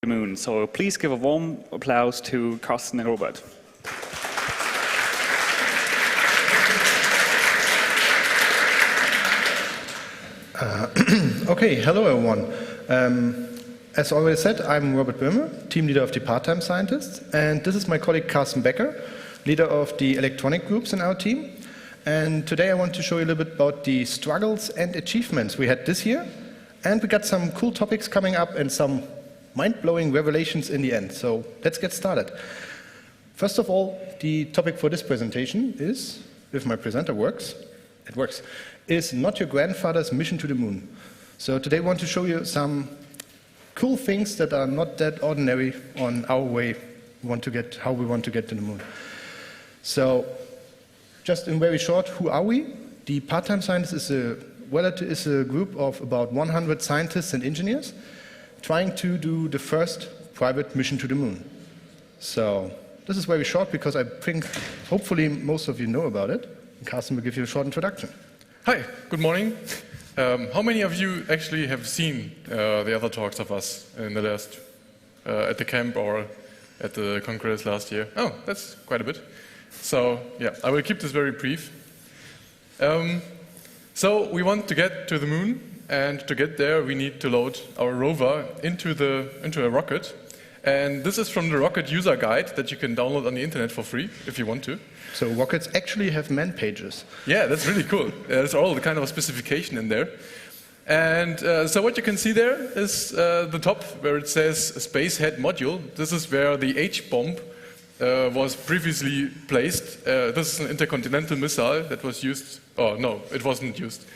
the moon. So please give a warm applause to Carsten and Robert. Okay, hello everyone. As already said, I'm Robert Böhme, team leader of the part-time scientists, and this is my colleague Carsten Becker, leader of the electronic groups in our team. And today I want to show you a little bit about the struggles and achievements we had this year, and we got some cool topics coming up and some mind-blowing revelations in the end. So let's get started. First of all, the topic for this presentation is, if my presenter works, it works, is not your grandfather's mission to the moon. So today I want to show you some cool things that are not that ordinary on our way how we want to get to the moon. So just in very short, who are we? The part-time scientists is a group of about 100 scientists and engineers trying to do the first private mission to the moon. So this is very short because I think hopefully most of you know about it. And Carsten will give you a short introduction. Hi, good morning. How many of you actually have seen the other talks of us in the last, at the camp or at the Congress last year? Oh, that's quite a bit. So yeah, I will keep this very brief. So we want to get to the moon, and to get there we need to load our rover into a rocket. And this is from the rocket user guide that you can download on the internet for free if you want to. So rockets actually have man pages. Yeah, that's really cool. There's all the kind of specification in there. And so what you can see there is the top where it says Spacehead Module. This is where the H-bomb was previously placed. This is an intercontinental missile that was used, oh no, it wasn't used,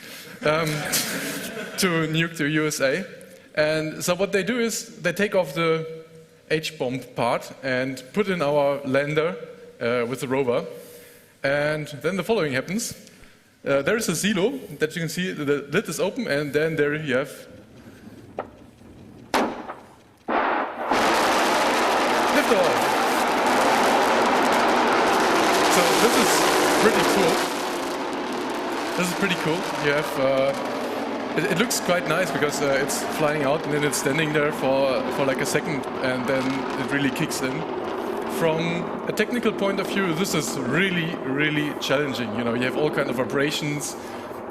to nuke the USA. And so what they do is they take off the H-bomb part and put in our lander with the rover. And then the following happens. There is a silo that you can see, the lid is open, and then there you have liftoff. So this is pretty cool. This is pretty cool. You have, it looks quite nice because it's flying out and then it's standing there for like a second, and then it really kicks in. From a technical point of view, this is really, really challenging. You know, you have all kinds of vibrations,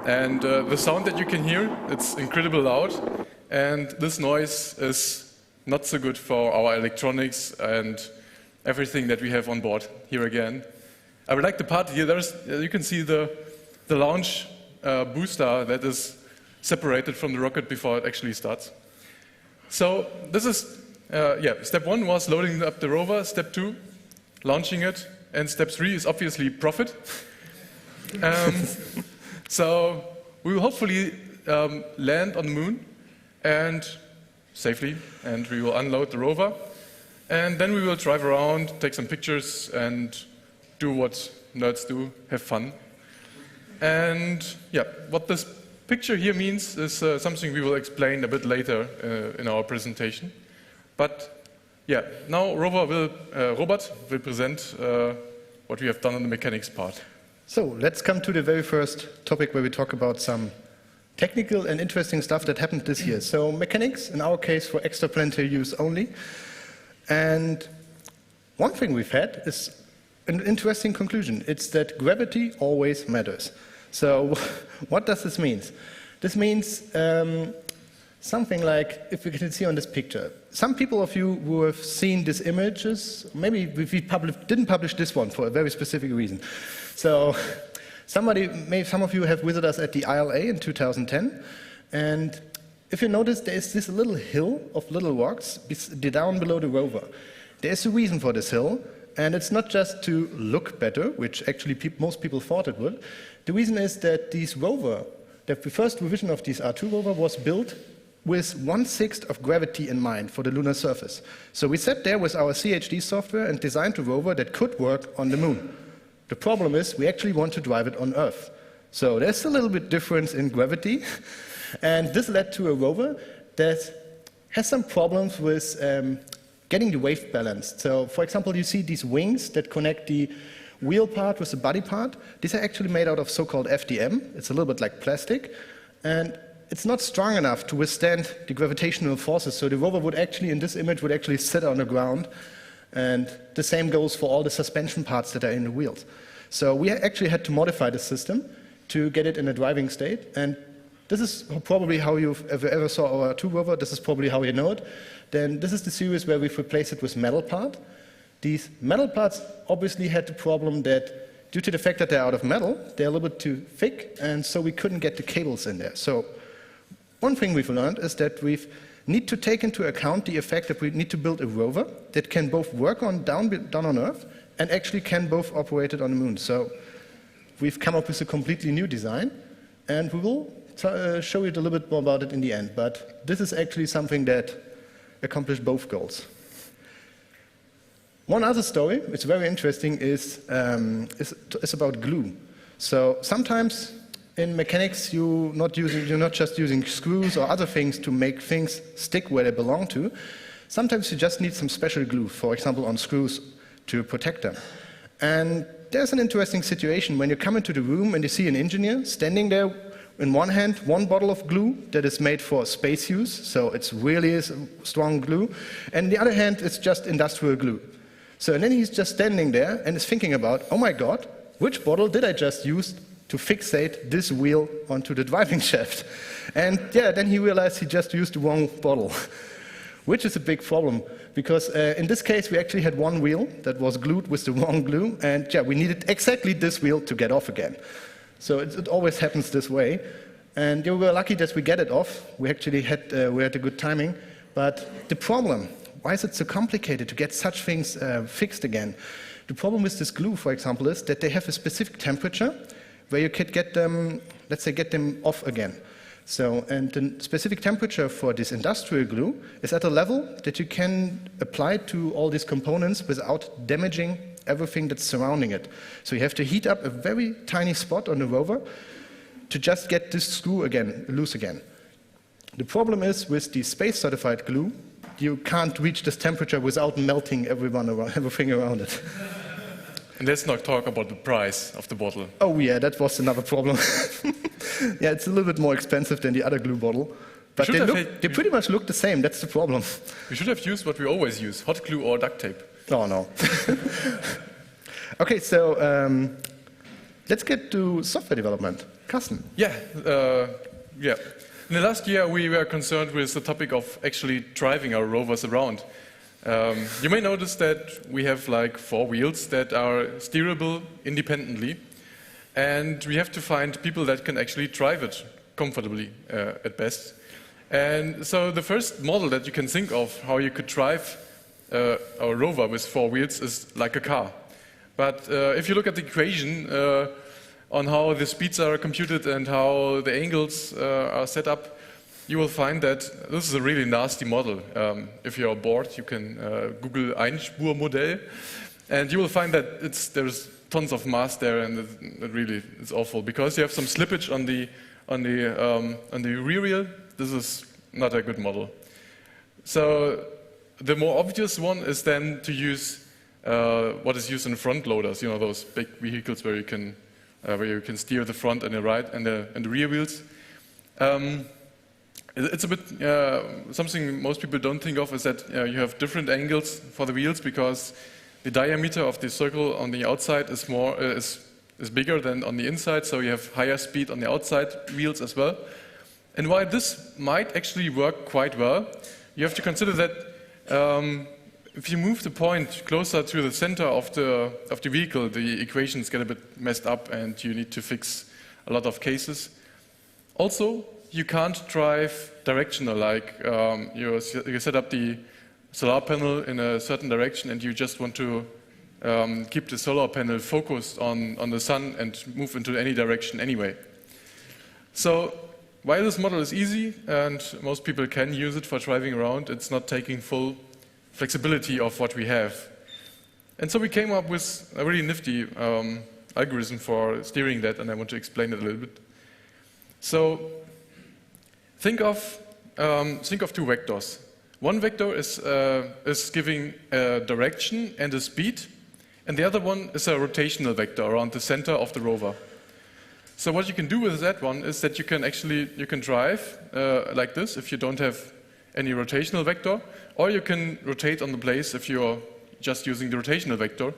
and the sound that you can hear, it's incredibly loud, and this noise is not so good for our electronics and everything that we have on board here again. I would like the part here, you can see the launch booster that is separated from the rocket before it actually starts. So this is step 1 was loading up the rover, step 2, launching it, and step 3 is obviously profit. So we will hopefully land on the moon and safely, and we will unload the rover, and then we will drive around, take some pictures, and do what nerds do, have fun. And yeah, what this picture here means is something we will explain a bit later in our presentation. But yeah, now Robert will present what we have done on the mechanics part. So let's come to the very first topic where we talk about some technical and interesting stuff that happened this year. So mechanics, in our case, for extraplanetary use only. And one thing we've had is an interesting conclusion. It's that gravity always matters. So what does this mean? This means something like, if we can see on this picture, some people of you who have seen these images, maybe we didn't publish this one for a very specific reason. So some of you have visited us at the ILA in 2010, and if you notice, there is this little hill of little rocks down below the rover. There is a reason for this hill, and it's not just to look better, which actually most people thought it would. The reason is that the first revision of this R2 rover was built with 1/6 of gravity in mind for the lunar surface. So we sat there with our CHD software and designed a rover that could work on the moon. The problem is we actually want to drive it on Earth. So there's a little bit difference in gravity, and this led to a rover that has some problems with getting the wave balanced. So for example, you see these wings that connect the wheel part with the body part. These are actually made out of so-called FDM. It's a little bit like plastic. And it's not strong enough to withstand the gravitational forces. So the rover would actually, in this image, would actually sit on the ground. And the same goes for all the suspension parts that are in the wheels. So we actually had to modify the system to get it in a driving state. And this is probably how you've ever saw our 2 rover. This is probably how you know it. Then this is the series where we've replaced it with metal part. These metal parts obviously had the problem that due to the fact that they're out of metal, they're a little bit too thick, and so we couldn't get the cables in there. So one thing we've learned is that we need to take into account the effect that we need to build a rover that can both work on down on Earth and actually can both operate it on the moon. So we've come up with a completely new design, and we will show you a little bit more about it in the end. But this is actually something that accomplished both goals. One other story, which is very interesting, is about glue. So sometimes in mechanics, you're not just using screws or other things to make things stick where they belong to. Sometimes you just need some special glue, for example, on screws to protect them. And there's an interesting situation when you come into the room and you see an engineer standing there, in one hand, one bottle of glue that is made for space use, so it's really strong glue, and the other hand, it's just industrial glue. So and then he's just standing there and is thinking about, oh my God, which bottle did I just use to fixate this wheel onto the driving shaft? And yeah, then he realized he just used the wrong bottle, which is a big problem, because in this case, we actually had one wheel that was glued with the wrong glue, and yeah, we needed exactly this wheel to get off again. So it always happens this way. And we were lucky that we get it off. We actually had a good timing. But the problem, why is it so complicated to get such things fixed again? The problem with this glue, for example, is that they have a specific temperature where you could get them, let's say, get them off again. So, and the specific temperature for this industrial glue is at a level that you can apply to all these components without damaging everything that's surrounding it. So you have to heat up a very tiny spot on the rover to just get this screw again, loose again. The problem is with the space-certified glue, you can't reach this temperature without melting everything around it. And let's not talk about the price of the bottle. Oh yeah, that was another problem. Yeah, it's a little bit more expensive than the other glue bottle. But they pretty much look the same, that's the problem. We should have used what we always use, hot glue or duct tape. Oh no. Okay, so let's get to software development. Carsten. Yeah. In the last year, we were concerned with the topic of actually driving our rovers around. You may notice that we have like 4 wheels that are steerable independently, and we have to find people that can actually drive it comfortably at best. And so the first model that you can think of how you could drive a rover with 4 wheels is like a car. But if you look at the equation on how the speeds are computed and how the angles are set up, you will find that this is a really nasty model. If you're bored, you can Google Einspurmodell, and you will find that there's tons of mass there, and it really is awful because you have some slippage on the rear wheel. This is not a good model. So the more obvious one is then to use what is used in front loaders. You know, those big vehicles where you can steer the front and the right and the rear wheels. It's a bit something most people don't think of is that you have different angles for the wheels because the diameter of the circle on the outside is bigger than on the inside, so you have higher speed on the outside wheels as well. And while this might actually work quite well, you have to consider that if you move the point closer to the center of the vehicle, the equations get a bit messed up and you need to fix a lot of cases. Also, you can't drive directional, like you set up the solar panel in a certain direction and you just want to keep the solar panel focused on the sun and move into any direction anyway. So while this model is easy and most people can use it for driving around, it's not taking full flexibility of what we have. And so we came up with a really nifty algorithm for steering that, and I want to explain it a little bit. So think of 2 vectors. One vector is giving a direction and a speed, and the other one is a rotational vector around the center of the rover. So what you can do with that one is that you can drive like this if you don't have any rotational vector, or you can rotate on the place if you're just using the rotational vector,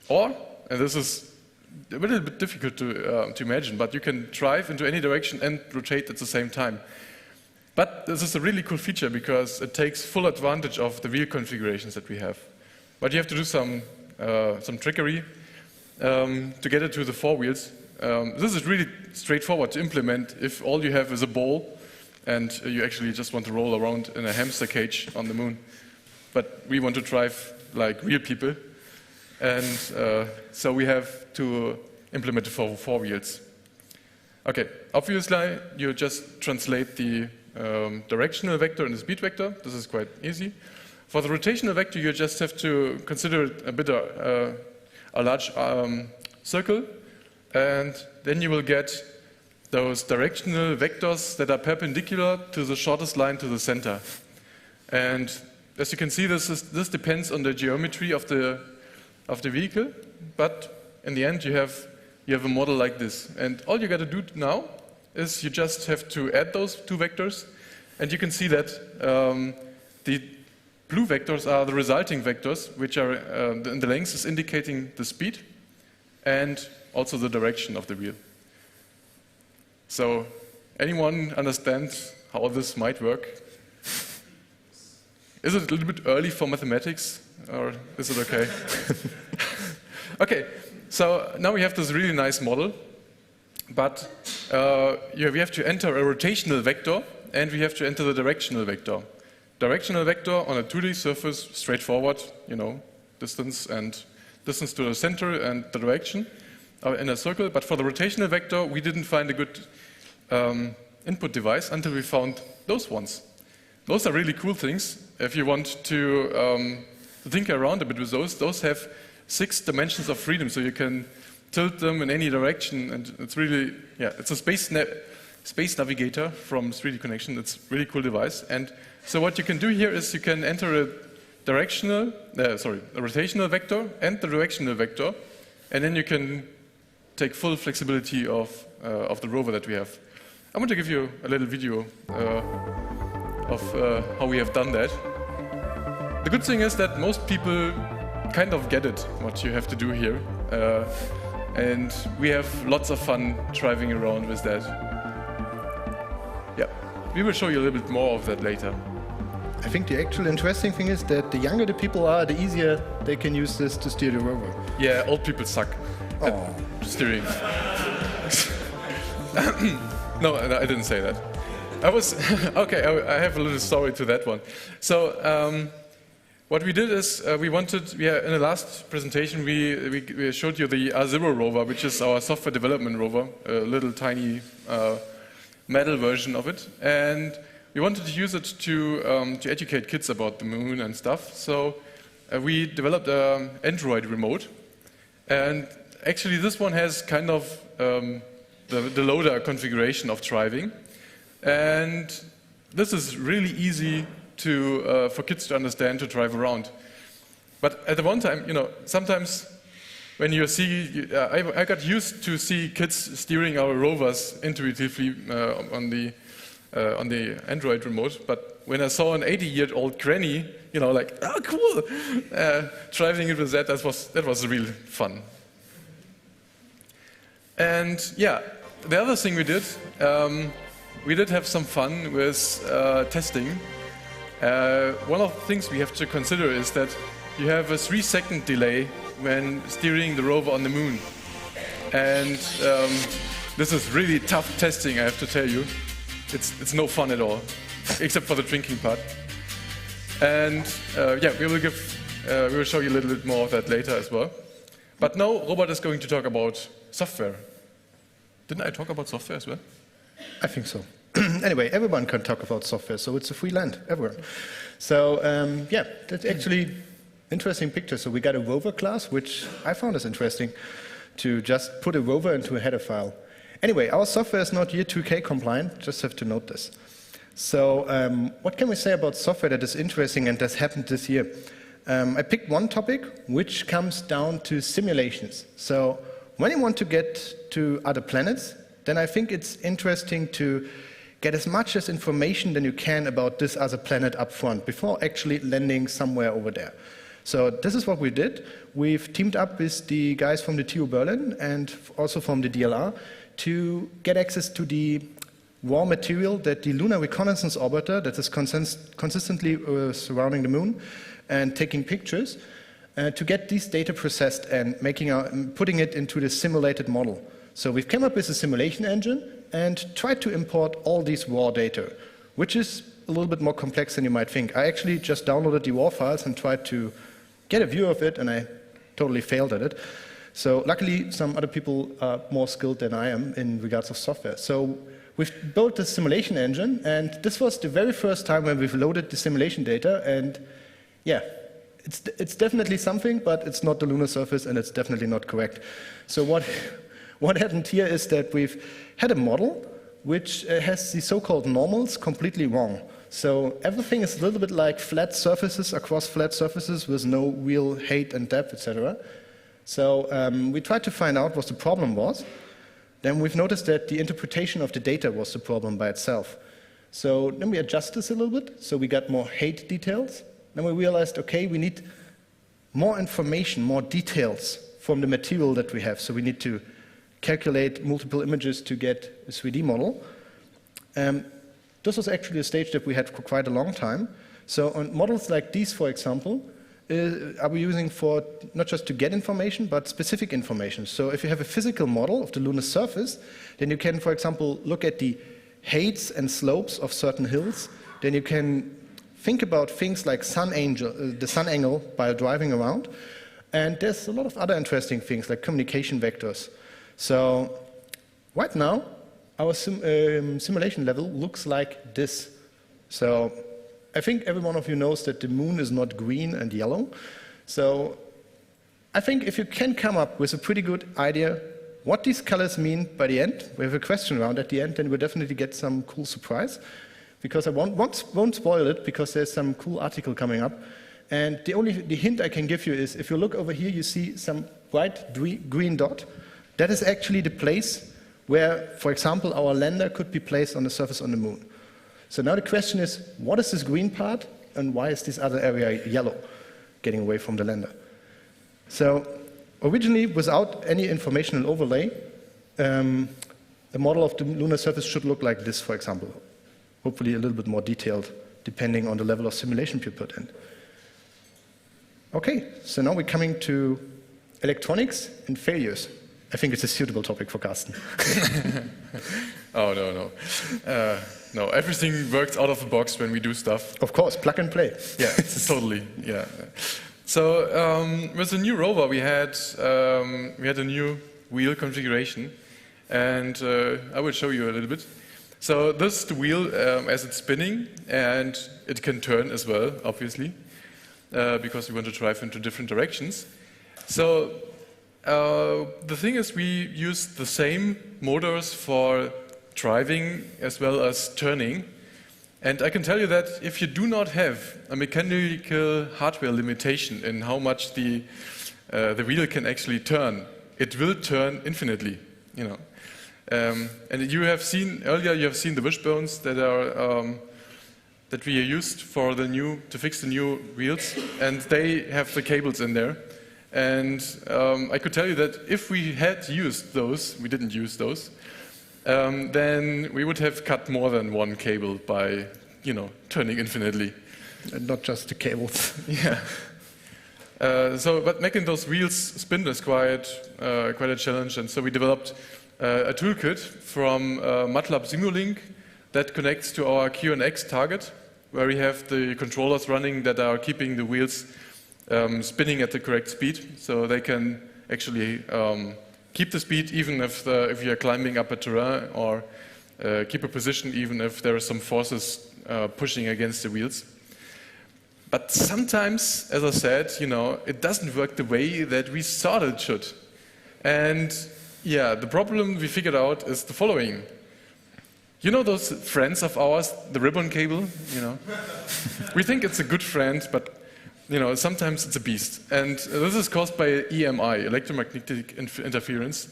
or, and this is a little bit difficult to imagine, but you can drive into any direction and rotate at the same time. But this is a really cool feature because it takes full advantage of the wheel configurations that we have. But you have to do some trickery to get it to the four wheels. This is really straightforward to implement if all you have is a ball and you actually just want to roll around in a hamster cage on the moon. But we want to drive like real people, and so we have to implement it for four wheels. Okay, obviously you just translate the directional vector and the speed vector. This is quite easy. For the rotational vector, you just have to consider it a bit a large circle, and then you will get those directional vectors that are perpendicular to the shortest line to the center. And as you can see, this depends on the geometry of the vehicle, but in the end you have a model like this. And all you got to do now is you just have to add those two vectors, and you can see that the blue vectors are the resulting vectors, which are the length is indicating the speed and also the direction of the wheel. So, anyone understand how this might work? Is it a little bit early for mathematics, or is it okay? Okay, so now we have this really nice model, but we have to enter a rotational vector, and we have to enter the directional vector. Directional vector on a 2D surface, straightforward, you know, distance to the center and the direction in a circle. But for the rotational vector, we didn't find a good input device until we found those ones. Those are really cool things. If you want to think around a bit with those have 6 dimensions of freedom, so you can tilt them in any direction, and it's really, yeah, it's a space navigator from 3D Connection. It's a really cool device. And so what you can do here is you can enter a rotational vector and the directional vector, and then you can take full flexibility of the rover that we have. I want to give you a little video of how we have done that. The good thing is that most people kind of get it, what you have to do here. And we have lots of fun driving around with that. Yeah, we will show you a little bit more of that later. I think the actual interesting thing is that the younger the people are, the easier they can use this to steer the rover. Yeah, old people suck at steering. No, I didn't say that. Okay, I have a little story to that one. So, what we did is in the last presentation we showed you the R0 rover, which is our software development rover, a little tiny metal version of it, and we wanted to use it to educate kids about the moon and stuff. So we developed an Android remote, and actually this one has kind of the loader configuration of driving, and this is really easy for kids to understand, to drive around. But at the one time, you know, sometimes when you see, I got used to see kids steering our rovers intuitively on the Android remote. But when I saw an 80-year-old granny, you know, like, oh, cool, driving it with that was really fun. And yeah, the other thing we did have some fun with testing. One of the things we have to consider is that you have a 3-second delay when steering the rover on the moon. And this is really tough testing, I have to tell you. It's no fun at all, except for the drinking part. And yeah, we will show you a little bit more of that later as well. But now Robert is going to talk about software. Didn't I talk about software as well? I think so. Anyway, everyone can talk about software, so it's a free land, everyone. So yeah, that's actually interesting picture. So we got a rover class, which I found is interesting, to just put a rover into a header file. Anyway, our software is not year 2K compliant, just have to note this. So what can we say about software that is interesting and that's happened this year? I picked one topic, which comes down to simulations. So when you want to get to other planets, then I think it's interesting to get as much as information than you can about this other planet up front before actually landing somewhere over there. So this is what we did. We've teamed up with the guys from the TU Berlin and also from the DLR to get access to the raw material that the Lunar Reconnaissance Orbiter, that is consistently surrounding the moon and taking pictures, to get these data processed and putting it into the simulated model. So we've come up with a simulation engine and tried to import all these raw data, which is a little bit more complex than you might think. I actually just downloaded the raw files and tried to get a view of it, and I totally failed at it. So luckily, some other people are more skilled than I am in regards of software. So we've built this simulation engine, and this was the very first time when we've loaded the simulation data, and yeah, it's definitely something, but it's not the lunar surface, and it's definitely not correct. So what happened here is that we've had a model which has the so-called normals completely wrong. So everything is a little bit like flat surfaces across flat surfaces with no real height and depth, etc. So we tried to find out what the problem was. Then we've noticed that the interpretation of the data was the problem by itself. So then we adjust this a little bit, so we got more height details. Then we realized, okay, we need more information, more details from the material that we have. So we need to calculate multiple images to get a 3D model. This was actually a stage that we had for quite a long time. So on models like these, for example, are we using for not just to get information, but specific information. So if you have a physical model of the lunar surface, then you can, for example, look at the heights and slopes of certain hills. Then you can think about things like the sun angle while driving around. And there's a lot of other interesting things like communication vectors. So right now, our simulation level looks like this. So I think every one of you knows that the moon is not green and yellow. So I think if you can come up with a pretty good idea what these colors mean by the end, we have a question round at the end, then we'll definitely get some cool surprise. Because I won't spoil it, because there's some cool article coming up. And the hint I can give you is, if you look over here, you see some bright green dot. That is actually the place where, for example, our lander could be placed on the surface on the moon. So now the question is, what is this green part, and why is this other area yellow, getting away from the lander? So originally, without any informational overlay, the model of the lunar surface should look like this, for example. Hopefully a little bit more detailed, depending on the level of simulation you put in. Okay, so now we're coming to electronics and failures. I think it's a suitable topic for Carsten. Oh, no. No, everything works out of the box when we do stuff. Of course, plug and play. Yeah, totally, yeah. So with the new rover, we had a new wheel configuration, and I will show you a little bit. So this is the wheel as it's spinning, and it can turn as well, obviously, because we want to drive into different directions. So the thing is, we use the same motors for driving as well as turning. And I can tell you that if you do not have a mechanical hardware limitation in how much the wheel can actually turn, it will turn infinitely, you know. And you have seen earlier, you have seen the wishbones that are that we used to fix the new wheels, and they have the cables in there. And I could tell you that if we had used those, we didn't use those, then we would have cut more than one cable by, you know, turning infinitely. And not just the cables. Yeah. But making those wheels spin is quite a challenge, and so we developed a toolkit from MATLAB Simulink that connects to our QNX target, where we have the controllers running that are keeping the wheels spinning at the correct speed, so they can actually keep the speed even if you are climbing up a terrain, or keep a position even if there are some forces pushing against the wheels. But sometimes, as I said, you know, it doesn't work the way that we thought it should. And yeah, the problem we figured out is the following. You know those friends of ours, the ribbon cable, you know? We think it's a good friend, but you know, sometimes it's a beast. And this is caused by EMI, electromagnetic interference.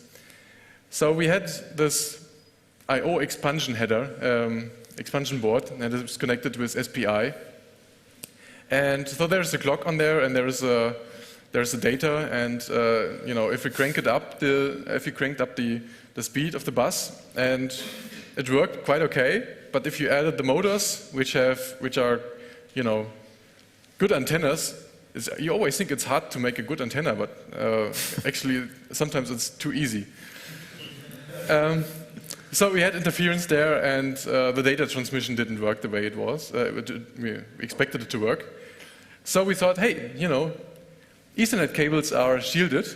So we had this I/O expansion header, expansion board, and it's connected with SPI. And so there's a clock on there, and there's the data, and if we crank it up, if you cranked up the speed of the bus, and it worked quite okay. But if you added the motors, which are good antennas, you always think it's hard to make a good antenna, but actually sometimes it's too easy. So we had interference there, and the data transmission didn't work the way it was. We expected it to work. So we thought, hey, Ethernet cables are shielded,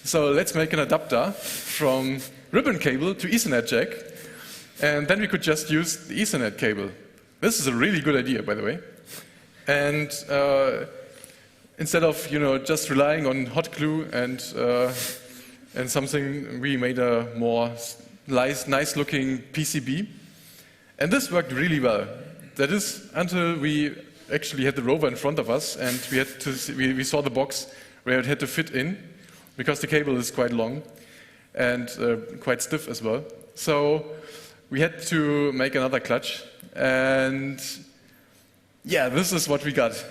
so let's make an adapter from ribbon cable to Ethernet jack, and then we could just use the Ethernet cable. This is a really good idea, by the way. And instead of just relying on hot glue and something, we made a more nice-looking PCB, and this worked really well. That is until we actually had the rover in front of us, and we saw the box where it had to fit in, because the cable is quite long and quite stiff as well. So we had to make another clutch, and yeah, this is what we got.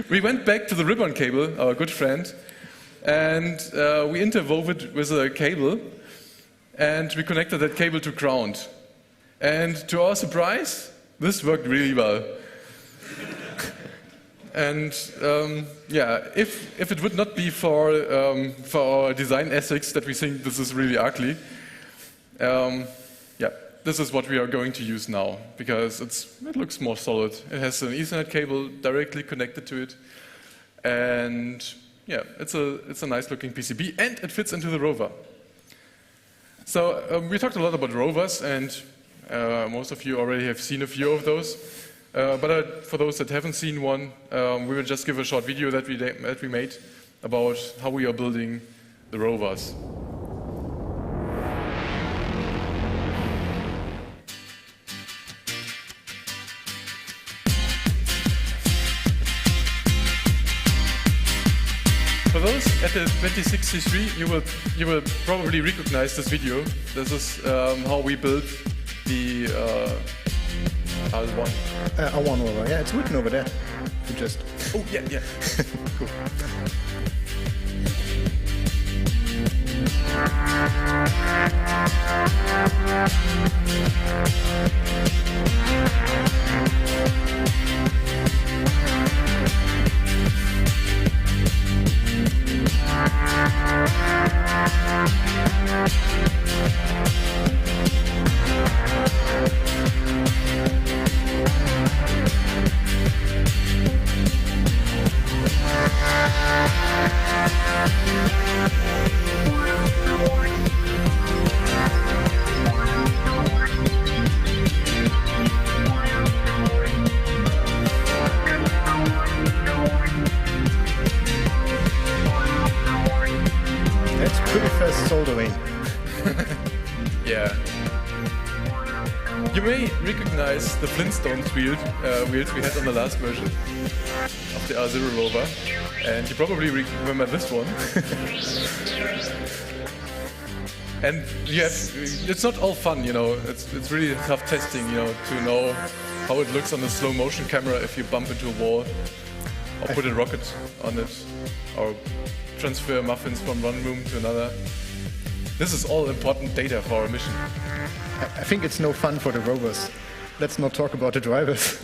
We went back to the ribbon cable, our good friend, and we interwove it with a cable, and we connected that cable to ground. And to our surprise, this worked really well. And if it would not be for our design ethics that we think this is really ugly, this is what we are going to use now, because it looks more solid. It has an Ethernet cable directly connected to it, and yeah, it's a nice-looking PCB, and it fits into the rover. So we talked a lot about rovers, and most of you already have seen a few of those. But for those that haven't seen one, we will just give a short video that we made about how we are building the rovers. For those at the 2063, you will probably recognize this video. This is how we built the R1. R1 rover, yeah, it's written over there. You just. Oh yeah. Cool. That's pretty fast soldering. Yeah. You may recognize the Flintstones wheels we had on the last version of the R0 rover, and you probably remember this one. And it's not all fun, It's really tough testing, to know how it looks on a slow motion camera if you bump into a wall, or put a rocket on it, or transfer muffins from one room to another. This is all important data for our mission. I think it's no fun for the rovers. Let's not talk about the drivers.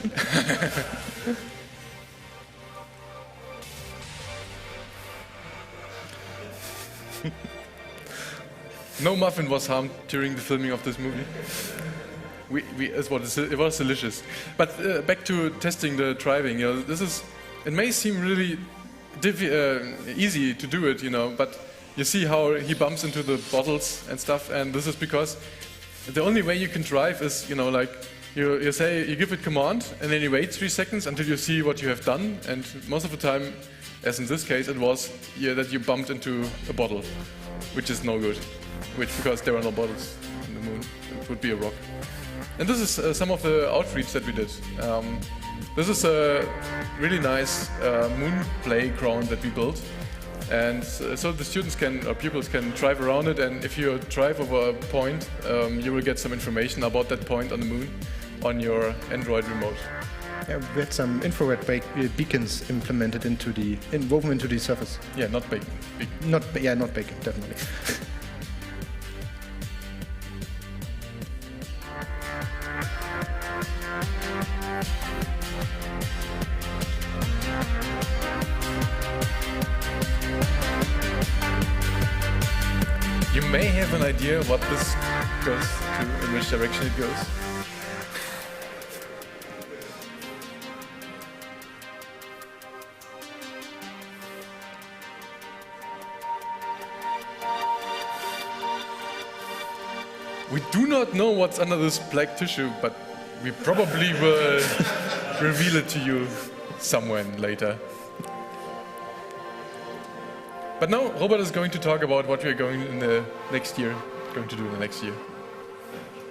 No muffin was harmed during the filming of this movie. It was delicious. But back to testing the driving. It may seem really easy to do it, but you see how he bumps into the bottles and stuff, and this is because the only way you can drive is, you say, you give it command, and then you wait 3 seconds until you see what you have done, and most of the time, as in this case, it was that you bumped into a bottle, which is no good, because there are no bottles in the moon. It would be a rock. And this is some of the outreach that we did. This is a really nice moon playground that we built. And so the students can, or pupils can drive around it, and if you drive over a point, you will get some information about that point on the moon on your Android remote. Yeah, we had some infrared beacons implemented woven into the surface. Yeah, not big. Not bacon, definitely. You may have an idea what this goes to, in which direction it goes. We do not know what's under this black tissue, but we probably will reveal it to you somewhere later. But now Robert is going to talk about what we are going to do in the next year.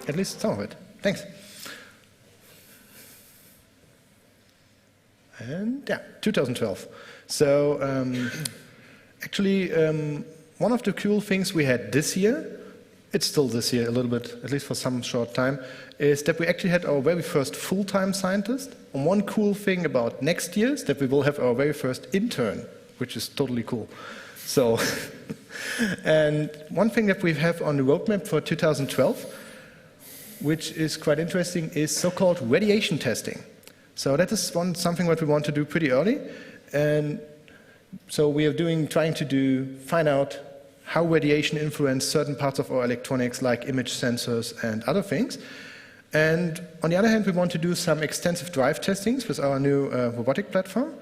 At least some of it. Thanks. And yeah, 2012. So actually, one of the cool things we had this year, it's still this year a little bit, at least for some short time, is that we actually had our very first full-time scientist. And one cool thing about next year is that we will have our very first intern, which is totally cool. So, and one thing that we have on the roadmap for 2012, which is quite interesting, is so-called radiation testing. So that is something that we want to do pretty early. And so we are trying to find out how radiation influences certain parts of our electronics, like image sensors and other things. And on the other hand, we want to do some extensive drive testings with our new robotic platform.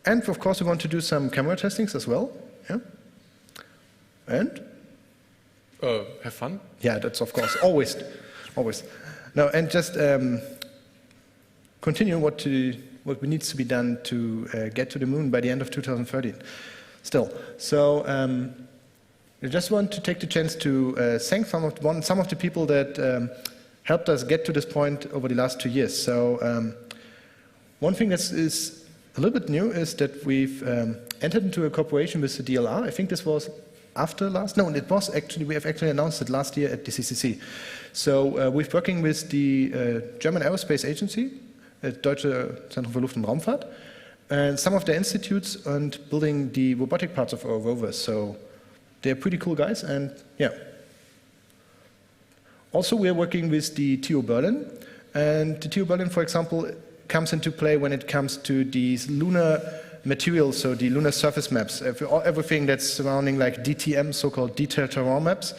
And of course, we want to do some camera testings as well. Yeah. And? Have fun? Yeah, that's of course, always. No, and just continue what needs to be done to get to the moon by the end of 2013. Still. So, I just want to take the chance to thank some of the people that helped us get to this point over the last 2 years. So one thing that is a little bit new is that we've entered into a cooperation with the DLR. I think this was after last, no, it was actually, we have actually announced it last year at the CCC. So we're working with the German Aerospace Agency, Deutsche Zentrum für Luft- und Raumfahrt, and some of their institutes and building the robotic parts of our rovers. So they're pretty cool guys, and yeah. Also, we're working with the TU Berlin, and the TU Berlin, for example, comes into play when it comes to these lunar materials, so the lunar surface maps, everything that's surrounding like DTM, so-called detailed terrain maps.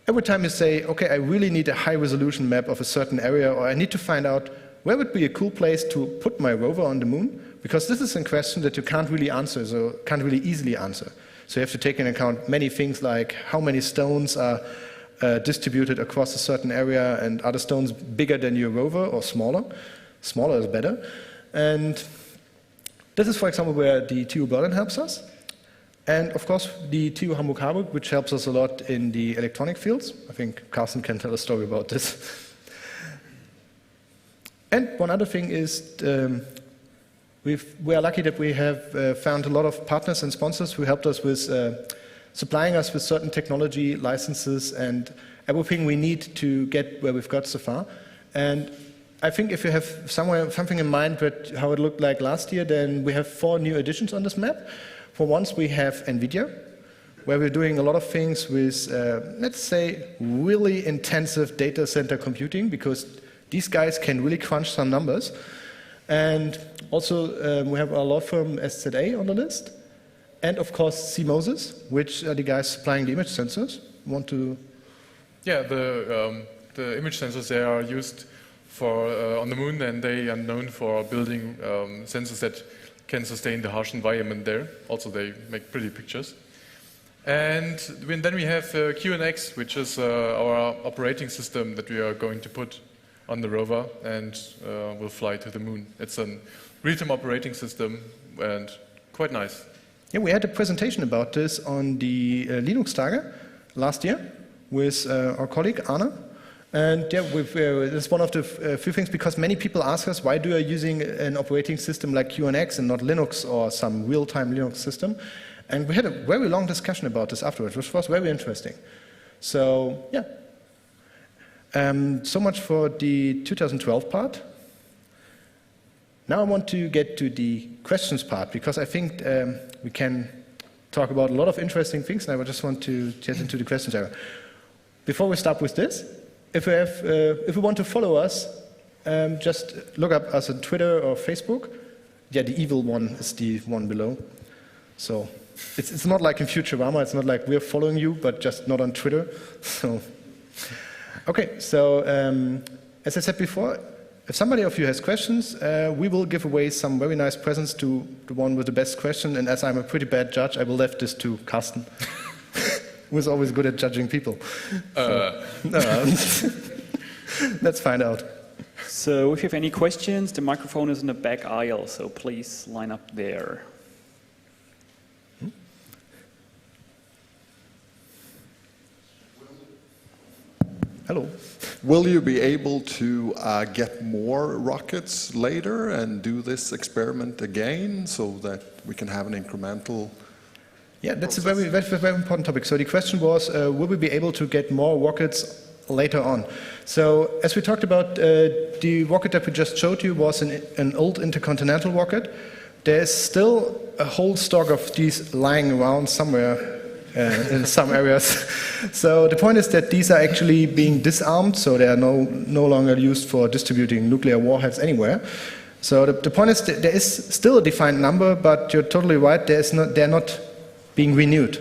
Every time you say, okay, I really need a high-resolution map of a certain area, or I need to find out where would be a cool place to put my rover on the moon, because this is a question that you can't really answer, so can't really easily answer. So you have to take into account many things like how many stones are distributed across a certain area, and are the stones bigger than your rover or smaller? Smaller is better. And this is, for example, where the TU Berlin helps us. And of course, the TU Hamburg-Harburg, which helps us a lot in the electronic fields. I think Carsten can tell a story about this. And one other thing is, we are lucky that we have found a lot of partners and sponsors who helped us with supplying us with certain technology licenses and everything we need to get where we've got so far. And I think if you have something in mind with how it looked like last year, then we have 4 new additions on this map. For once, we have NVIDIA, where we're doing a lot of things with, let's say, really intensive data center computing, because these guys can really crunch some numbers. And also, we have our law firm SZA on the list. And of course, CMOSIS, which are the guys supplying the image sensors. Want to? Yeah, the image sensors, they are used for on the moon, and they are known for building sensors that can sustain the harsh environment there. Also, they make pretty pictures. And then we have QNX, which is our operating system that we are going to put on the rover and will fly to the moon. It's a real-time operating system and quite nice. Yeah, we had a presentation about this on the Linux Tage last year with our colleague Arne. And yeah, it's one of the few things, because many people ask us, why do you using an operating system like QNX and not Linux or some real-time Linux system? And we had a very long discussion about this afterwards, which was very interesting. So, yeah. So much for the 2012 part. Now I want to get to the questions part, because I think we can talk about a lot of interesting things, and I just want to get into the questions area. Before we start with this, if we want to follow us, just look up us on Twitter or Facebook. Yeah, the evil one is the one below. So it's not like in Futurama, it's not like we're following you, but just not on Twitter. So, okay, so as I said before, if somebody of you has questions, we will give away some very nice presents to the one with the best question, and as I'm a pretty bad judge, I will leave this to Carsten, who is always good at judging people. Let's find out. So if you have any questions, the microphone is in the back aisle, so please line up there. Hello. Will you be able to get more rockets later and do this experiment again so that we can have an incremental? Yeah, that's a very important topic. So the question was, will we be able to get more rockets later on? So as we talked about, the rocket that we just showed you was an old intercontinental rocket. There's still a whole stock of these lying around somewhere in some areas. So the point is that these are actually being disarmed, so they are no longer used for distributing nuclear warheads anywhere. So the point is that there is still a defined number, but you're totally right, they're not being renewed.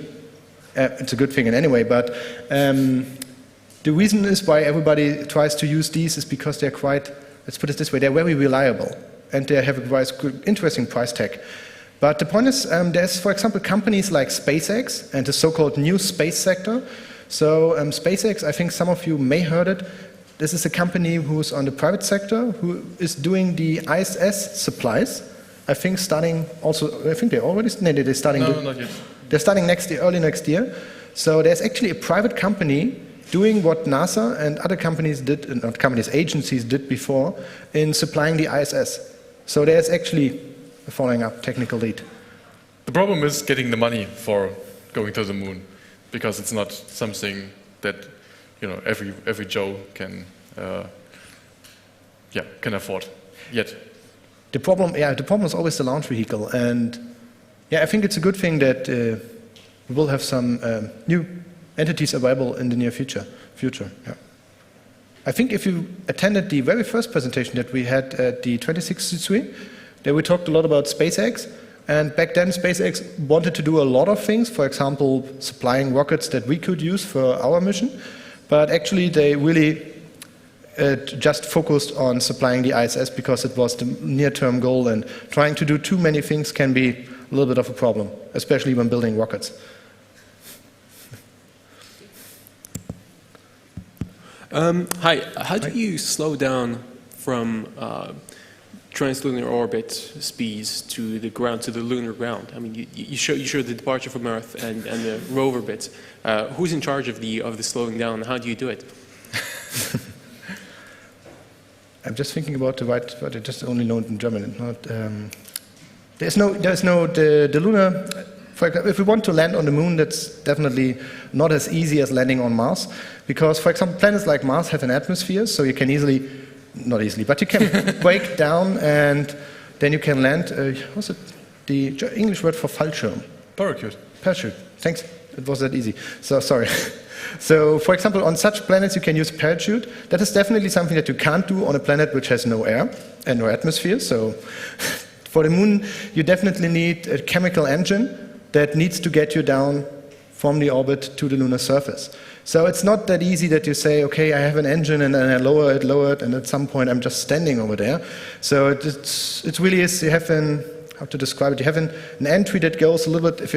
It's a good thing in any way, but the reason is why everybody tries to use these is because they're quite, let's put it this way, they're very reliable, and they have a quite good, interesting price tag. But the point is, there's, for example, companies like SpaceX and the so-called new space sector. So SpaceX, I think some of you may heard it. This is a company who's on the private sector, who is doing the ISS supplies. I think starting also, I think they're already, no, they're starting. No, not yet. They're starting next year, early next year. So there's actually a private company doing what NASA and other companies did, not companies, agencies did before, in supplying the ISS. So there's actually a following up technical lead. The problem is getting the money for going to the moon, because it's not something that every Joe can afford yet. The problem is always the launch vehicle, and yeah, I think it's a good thing that we will have some new entities available in the near future. Yeah. I think if you attended the very first presentation that we had at the 2063, there we talked a lot about SpaceX, and back then SpaceX wanted to do a lot of things, for example, supplying rockets that we could use for our mission, but actually they really just focused on supplying the ISS because it was the near-term goal, and trying to do too many things can be a little bit of a problem, especially when building rockets. Hi, how do you slow down from translunar orbit speeds to the ground, to the lunar ground? I mean, you show the departure from Earth and the rover bits. Who's in charge of the slowing down? How do you do it? I'm just thinking about the right word. I just only know it in German. Not, there's no the lunar. For example, if we want to land on the moon, that's definitely not as easy as landing on Mars, because, for example, planets like Mars have an atmosphere, so you can easily, not easily, but you can break down and then you can land. What's it? The English word for Fallschirm. Parachute. Parachute. Thanks. It was that easy. So sorry. So, for example, on such planets you can use parachute. That is definitely something that you can't do on a planet which has no air and no atmosphere. So, for the moon, you definitely need a chemical engine that needs to get you down from the orbit to the lunar surface. So it's not that easy that you say, okay, I have an engine and then I lower it, and at some point I'm just standing over there. So it really is, you have how to describe it, you have an entry that goes a little bit, if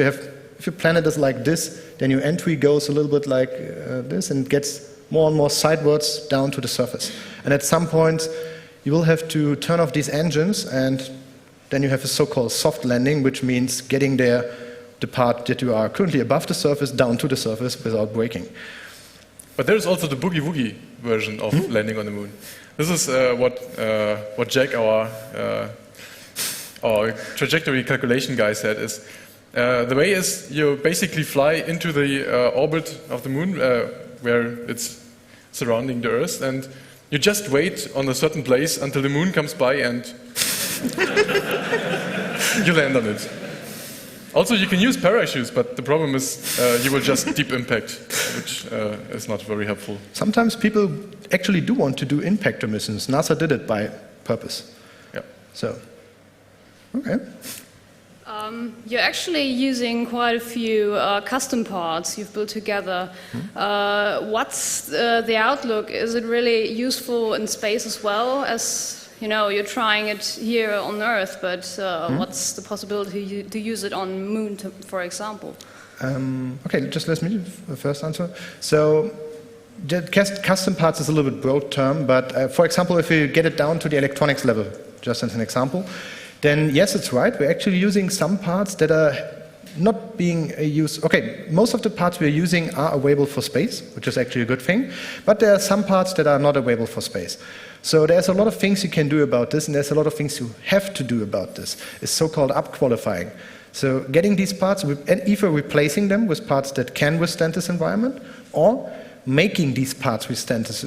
your planet is like this, then your entry goes a little bit like this and gets more and more sidewards down to the surface. And at some point, you will have to turn off these engines, and then you have a so-called soft landing, which means getting there, the part that you are currently above the surface, down to the surface without braking. But there's also the boogie-woogie version of landing on the moon. This is what Jack, our trajectory calculation guy, said is, The way is you basically fly into the orbit of the moon where it's surrounding the Earth, and you just wait on a certain place until the moon comes by and you land on it. Also, you can use parachutes, but the problem is you will just deep impact, which is not very helpful. Sometimes people actually do want to do impactor missions. NASA did it by purpose. Yeah. So, okay. You're actually using quite a few custom parts you've built together. What's the outlook? Is it really useful in space as well as, you know, you're trying it here on Earth, but what's the possibility to use it on Moon, for example? Okay, just let me first answer. So, custom parts is a little bit broad term, but for example, if you get it down to the electronics level, just as an example, then yes, it's right. We're actually using some parts that are not being used. Okay, most of the parts we're using are available for space, which is actually a good thing, but there are some parts that are not available for space. So there's a lot of things you can do about this, and there's a lot of things you have to do about this. It's so-called up-qualifying. So getting these parts, and either replacing them with parts that can withstand this environment, or making these parts withstand this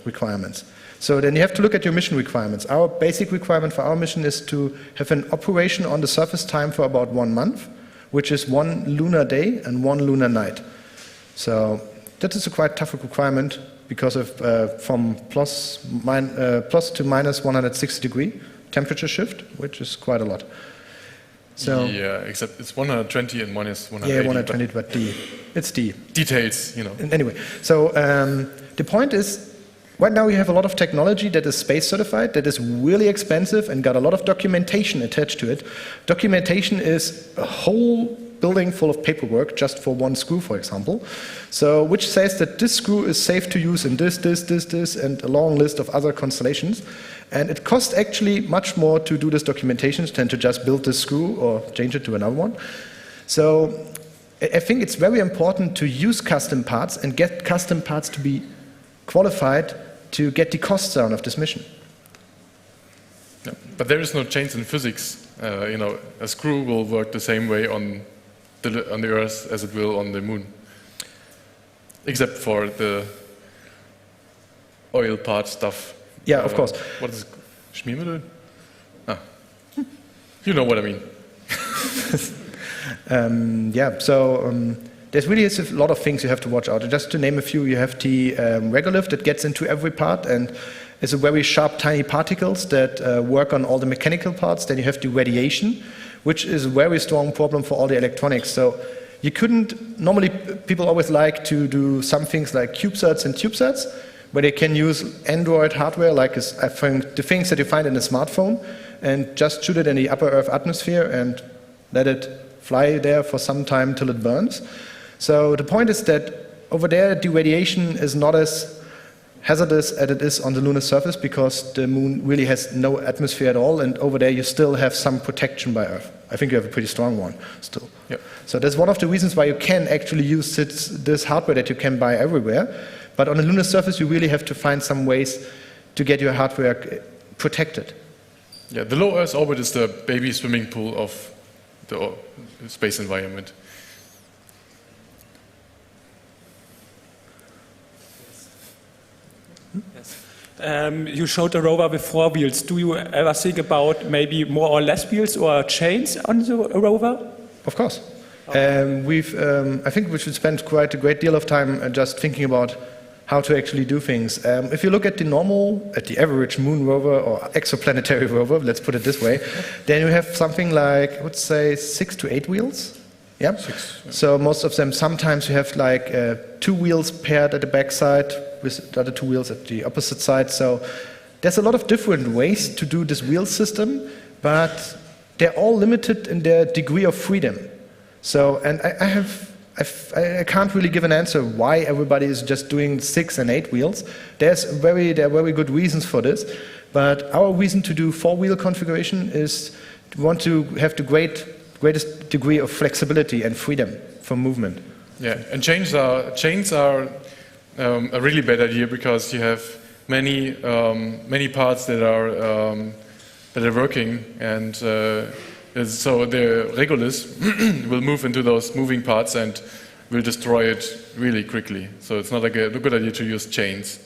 requirements. So then you have to look at your mission requirements. Our basic requirement for our mission is to have an operation on the surface time for about 1 month, which is 1 lunar day and 1 lunar night. So that is a quite tough requirement because of from plus to minus 160 degree temperature shift, which is quite a lot. So yeah, except it's 120 and minus 180. Yeah, 120, but it's D. Details, you know. Anyway, so the point is, right now we have a lot of technology that is space certified, that is really expensive and got a lot of documentation attached to it. Documentation is a whole building full of paperwork just for one screw, for example. So, which says that this screw is safe to use in this, and a long list of other constellations. And it costs actually much more to do this documentation than to just build this screw or change it to another one. So, I think it's very important to use custom parts and get custom parts to be qualified to get the costs down of this mission. Yeah. But there is no change in physics. You know, a screw will work the same way on the Earth as it will on the Moon, except for the oil part stuff. Yeah, of course. What is Schmiermittel? Ah, you know what I mean. Yeah, so there's really a lot of things you have to watch out. Just to name a few, you have the regolith that gets into every part and is a very sharp, tiny particles that work on all the mechanical parts. Then you have the radiation, which is a very strong problem for all the electronics. So you couldn't, normally people always like to do some things like CubeSats and TubeSats, where they can use Android hardware, like I think the things that you find in a smartphone, and just shoot it in the upper Earth atmosphere and let it fly there for some time till it burns. So the point is that over there, the radiation is not as hazardous as it is on the lunar surface because the Moon really has no atmosphere at all, and over there you still have some protection by Earth. I think you have a pretty strong one still. Yep. So that's one of the reasons why you can actually use this hardware that you can buy everywhere. But on the lunar surface, you really have to find some ways to get your hardware protected. Yeah, the low Earth orbit is the baby swimming pool of the space environment. You showed a rover with 4 wheels. Do you ever think about maybe more or less wheels or chains on the rover? Of course. I think we should spend quite a great deal of time just thinking about how to actually do things. If you look at the average moon rover or exoplanetary rover, let's put it this way, then you have something like, I would say, 6 to 8 wheels. Yeah. 6, yeah. So most of them, sometimes you have like 2 wheels paired at the backside with the other 2 wheels at the opposite side. So there's a lot of different ways to do this wheel system, but they're all limited in their degree of freedom. So, and I can't really give an answer why everybody is just doing 6 and 8 wheels. There are very good reasons for this, but our reason to do 4-wheel configuration is to want to have the greatest degree of flexibility and freedom for movement. Yeah, and chains are a really bad idea because you have many parts that are working, and So the Regulus will move into those moving parts and will destroy it really quickly. So it's not a good idea to use chains.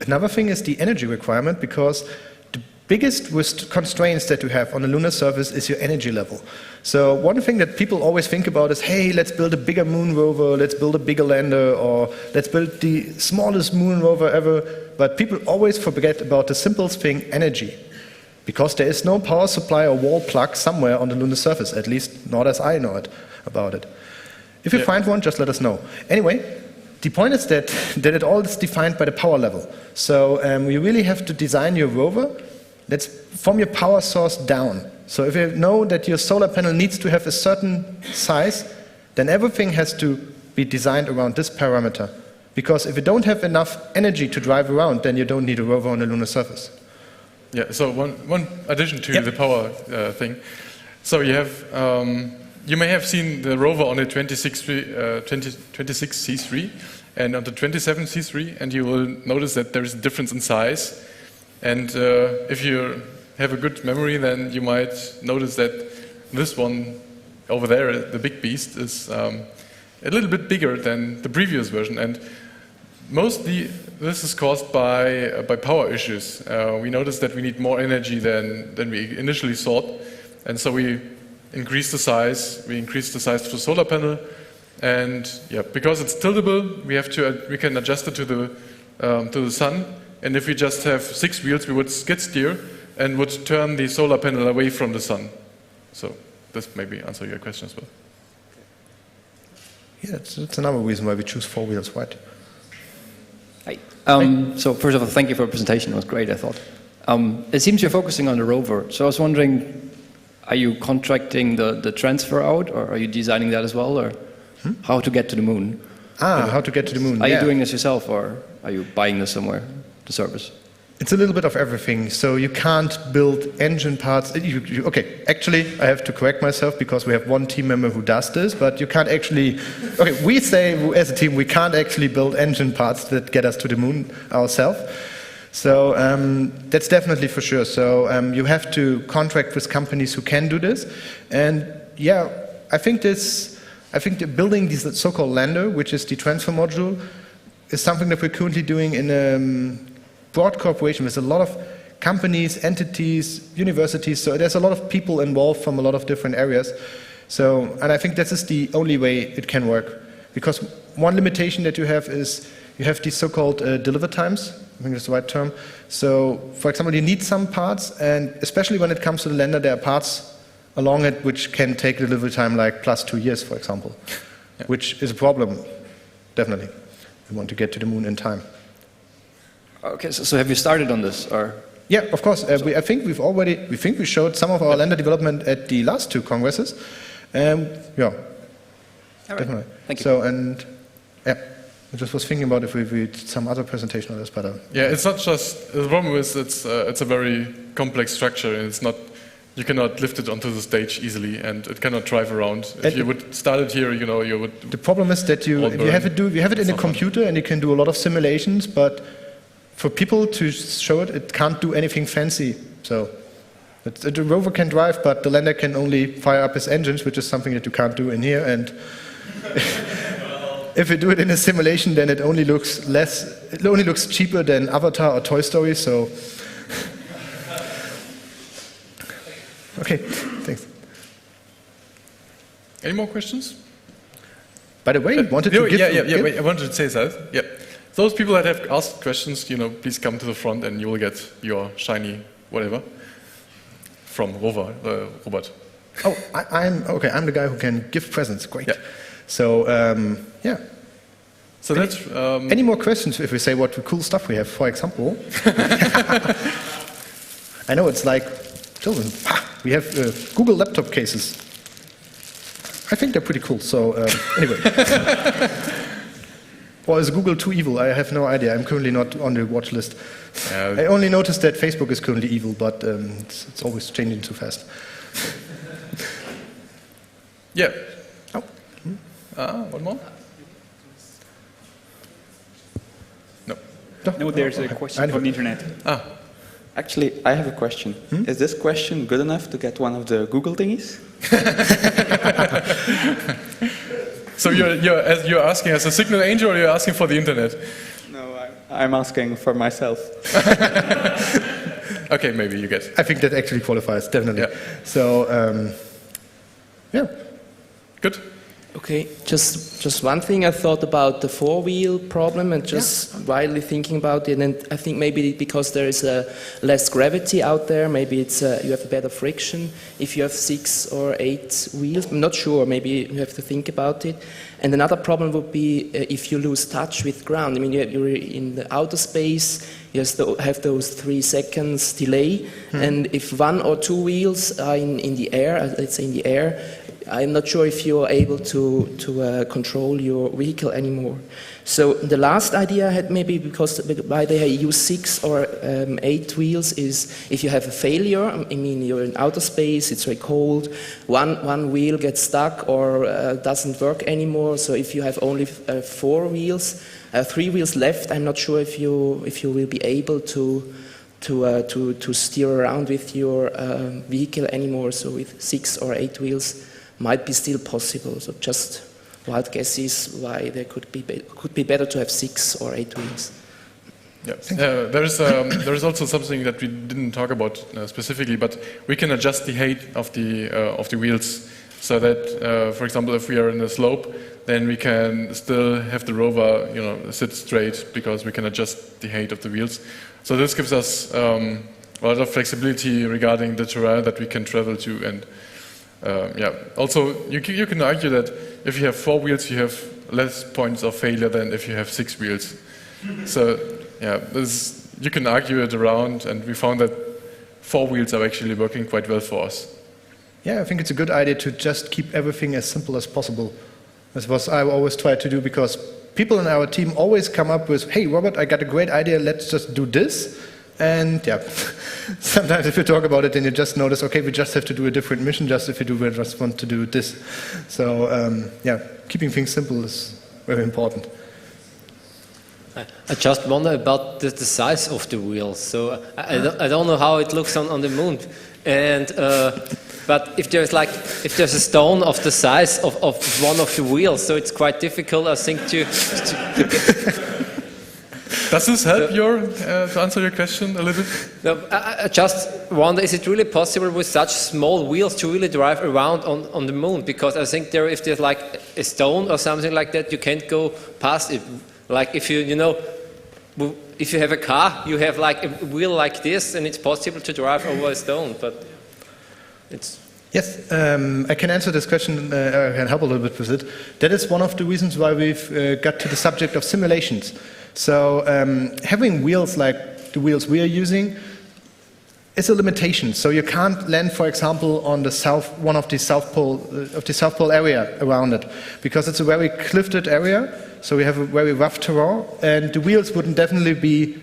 Another thing is the energy requirement, because the biggest constraints that you have on the lunar surface is your energy level. So one thing that people always think about is, hey, let's build a bigger moon rover, let's build a bigger lander, or let's build the smallest moon rover ever. But people always forget about the simplest thing, energy. Because there is no power supply or wall plug somewhere on the lunar surface, at least not as I know about it. If you find one, just let us know. Anyway, the point is that it all is defined by the power level. So you really have to design your rover that's from your power source down. So if you know that your solar panel needs to have a certain size, then everything has to be designed around this parameter. Because if you don't have enough energy to drive around, then you don't need a rover on the lunar surface. Yeah, so one addition to the power thing. So you have, you may have seen the rover on the 26C3 and on the 27C3, and you will notice that there is a difference in size. And if you have a good memory, then you might notice that this one over there, the big beast, is a little bit bigger than the previous version. And mostly, this is caused by power issues. We noticed that we need more energy than we initially thought, and so we increased the size. We increased the size of the solar panel, and because it's tiltable, we can adjust it to the sun. And if we just have 6 wheels, we would skid steer and would turn the solar panel away from the sun. So this maybe answer your question as well. Yeah, it's another reason why we choose 4 wheels, right? Hi. So first of all, thank you for the presentation. It was great, I thought. It seems you're focusing on the rover. So I was wondering, are you contracting the transfer out, or are you designing that as well, or how to get to the moon? How to get to the moon. Are you doing this yourself, or are you buying this somewhere, the service? It's a little bit of everything. So you can't build engine parts. Okay, actually, I have to correct myself because we have one team member who does this, but you can't actually. Okay, we say as a team we can't actually build engine parts that get us to the moon ourselves. So that's definitely for sure. So you have to contract with companies who can do this, and yeah, I think building this so-called lander, which is the transfer module, is something that we're currently doing in broad cooperation with a lot of companies, entities, universities. So there's a lot of people involved from a lot of different areas. So, and I think this is the only way it can work. Because one limitation that you have is you have these so-called deliver times. I think that's the right term. So, for example, you need some parts, and especially when it comes to the lander, there are parts along it which can take delivery time like plus 2 years, for example, which is a problem, definitely. We want to get to the moon in time. Okay, so have you started on this, or? Yeah, of course. I think we showed some of our lander development at the last 2 congresses. Yeah, all right. Definitely. Thank you. So, and yeah, I just was thinking about if we did some other presentation on this, but yeah, it's not just the problem is it's a very complex structure, and it's not. You cannot lift it onto the stage easily, and it cannot drive around. If you would start it here, you would. The problem is that you have it in a computer, and you can do a lot of simulations, but for people to show it, it can't do anything fancy. So the rover can drive, but the lander can only fire up its engines, which is something that you can't do in here. And if you do it in a simulation, then it only looks cheaper than Avatar or Toy Story. So. Okay, thanks. Any more questions? By the way, I wanted to give... Wait, I wanted to say that. Yeah. Those people that have asked questions, please come to the front and you will get your shiny whatever from Robert. Oh, I'm the guy who can give presents. Great. Yeah. So, yeah. So that's... Any more questions if we say what cool stuff we have? For example, I know it's like children. We have Google laptop cases. I think they're pretty cool. So anyway. Or is Google too evil? I have no idea. I'm currently not on the watch list. I only noticed that Facebook is currently evil, but it's always changing too fast. Yeah. Oh. One more? No, there's a question from the internet. Actually, I have a question. Is this question good enough to get one of the Google thingies? So you're asking as a signal angel, or you're asking for the internet? No, I'm asking for myself. Okay, maybe you get. I think that actually qualifies, definitely. Yeah. So, yeah. Good. Okay, just one thing I thought about the four-wheel problem and just widely thinking about it, and I think maybe because there is less gravity out there, maybe it's you have a better friction if you have 6 or 8 wheels. I'm not sure, maybe you have to think about it. And another problem would be if you lose touch with ground. I mean, you're in the outer space, you have those 3 seconds delay, and if 1 or 2 wheels are in the air, let's say in the air, I'm not sure if you're able to control your vehicle anymore. So the last idea I had, maybe because why they use 6 or 8 wheels, is if you have a failure. I mean, you're in outer space, it's very cold, one wheel gets stuck or doesn't work anymore. So if you have only 4 wheels, 3 wheels left, I'm not sure if you will be able to steer around with your vehicle anymore. So with 6 or 8 wheels might be still possible. So just wild guesses why there could be better to have 6 or 8 wheels. Yeah. There is also something that we didn't talk about specifically, but we can adjust the height of the wheels so that, for example, if we are in a slope, then we can still have the rover, sit straight because we can adjust the height of the wheels. So this gives us a lot of flexibility regarding the terrain that we can travel to. And also you can argue that if you have 4 wheels, you have less points of failure than if you have 6 wheels. So you can argue it around, and we found that 4 wheels are actually working quite well for us. Yeah, I think it's a good idea to just keep everything as simple as possible. That's what I always try to do, because people in our team always come up with, hey, Robert, I got a great idea, let's just do this. And sometimes if you talk about it, then you just notice, okay, we just have to do a different mission, we just want to do this. So, keeping things simple is very important. I just wonder about the size of the wheels. So I don't know how it looks on the moon, and but if there's a stone of the size of one of the wheels, so it's quite difficult, I think, to Does this help to answer your question a little? No, I just wonder, is it really possible with such small wheels to really drive around on the moon? Because I think if there's like a stone or something like that, you can't go past it. Like if if you have a car, you have like a wheel like this, and it's possible to drive over a stone, but it's... Yes, I can answer this question, I can help a little bit with it. That is one of the reasons why we've got to the subject of simulations. So having wheels like the wheels we are using is a limitation. So you can't land, for example, on the one of the south pole area around it, because it's a very cliffed area. So we have a very rough terrain, and the wheels wouldn't definitely be